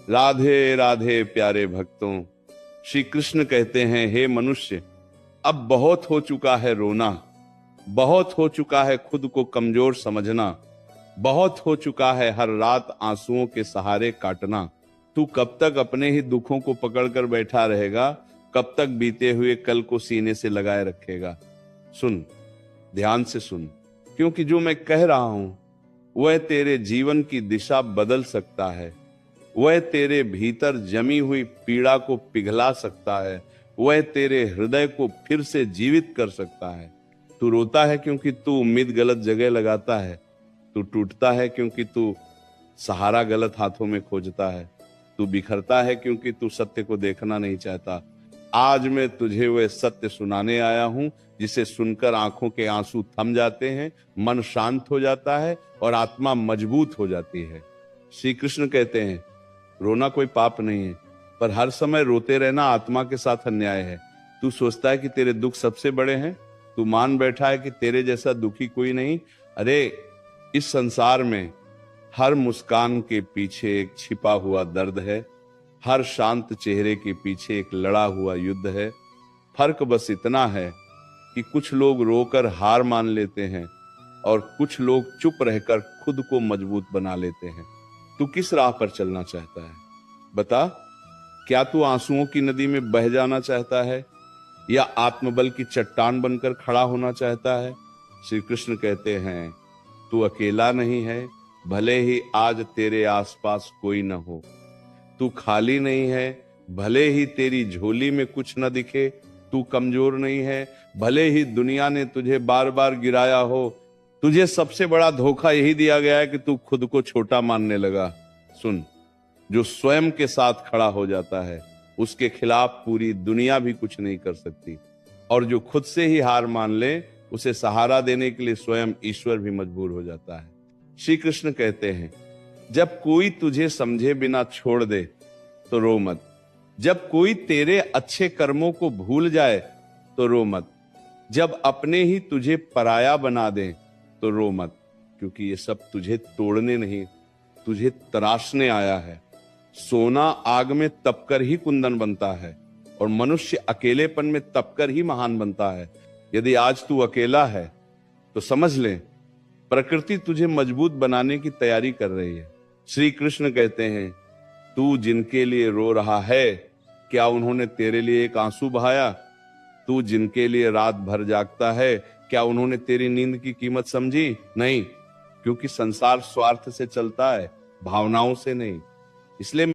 राधे राधे प्यारे भक्तों। श्री कृष्ण कहते हैं, हे मनुष्य, अब बहुत हो चुका है रोना, बहुत हो चुका है खुद को कमजोर समझना, बहुत हो चुका है हर रात आंसुओं के सहारे काटना। तू कब तक अपने ही दुखों को पकड़कर बैठा रहेगा? कब तक बीते हुए कल को सीने से लगाए रखेगा? सुन, ध्यान से सुन, क्योंकि जो मैं कह रहा हूं वह तेरे जीवन की दिशा बदल सकता है। वह तेरे भीतर जमी हुई पीड़ा को पिघला सकता है। वह तेरे हृदय को फिर से जीवित कर सकता है। तू रोता है क्योंकि तू उम्मीद गलत जगह लगाता है। तू टूटता है क्योंकि तू सहारा गलत हाथों में खोजता है। तू बिखरता है क्योंकि तू सत्य को देखना नहीं चाहता। आज मैं तुझे वह सत्य सुनाने आया हूं जिसे सुनकर आंखों के आंसू थम जाते हैं, मन शांत हो जाता है और आत्मा मजबूत हो जाती है। श्री कृष्ण कहते हैं, रोना कोई पाप नहीं है, पर हर समय रोते रहना आत्मा के साथ अन्याय है। तू सोचता है कि तेरे दुख सबसे बड़े हैं। तू मान बैठा है कि तेरे जैसा दुखी कोई नहीं। अरे, इस संसार में हर मुस्कान के पीछे एक छिपा हुआ दर्द है। हर शांत चेहरे के पीछे एक लड़ा हुआ युद्ध है। फर्क बस इतना है कि कुछ लोग रोकर हार मान लेते हैं और कुछ लोग चुप रहकर खुद को मजबूत बना लेते हैं। तू किस राह पर चलना चाहता है? बता, क्या तू आंसुओं की नदी में बह जाना चाहता है या आत्मबल की चट्टान बनकर खड़ा होना चाहता है? श्री कृष्ण कहते हैं, तू अकेला नहीं है, भले ही आज तेरे आसपास कोई न हो। तू खाली नहीं है, भले ही तेरी झोली में कुछ न दिखे। तू कमजोर नहीं है, भले ही दुनिया ने तुझे बार बार गिराया हो। तुझे सबसे बड़ा धोखा यही दिया गया है कि तू खुद को छोटा मानने लगा। सुन, जो स्वयं के साथ खड़ा हो जाता है उसके खिलाफ पूरी दुनिया भी कुछ नहीं कर सकती, और जो खुद से ही हार मान ले उसे सहारा देने के लिए स्वयं ईश्वर भी मजबूर हो जाता है। श्री कृष्ण कहते हैं, जब कोई तुझे समझे बिना छोड़ दे तो रो मत। जब कोई तेरे अच्छे कर्मों को भूल जाए तो रो मत। जब अपने ही तुझे पराया बना दे तो रो मत, क्योंकि ये सब तुझे तोड़ने नहीं, तुझे तराशने आया है। सोना आग में तपकर ही कुंदन बनता है और मनुष्य अकेलेपन में तपकर ही महान बनता है। यदि आज तू अकेला है तो समझ ले, प्रकृति तुझे मजबूत बनाने की तैयारी कर रही है। श्री कृष्ण कहते हैं, तू जिनके लिए रो रहा है, क्या उन्होंने तेरे लिए एक आंसू बहाया? तू जिनके लिए रात भर जागता है, क्या उन्होंने तेरी नींद की कीमत समझी? नहीं, क्योंकि संसार स्वार्थ से चलता है, भावनाओं से नहीं। इसलिए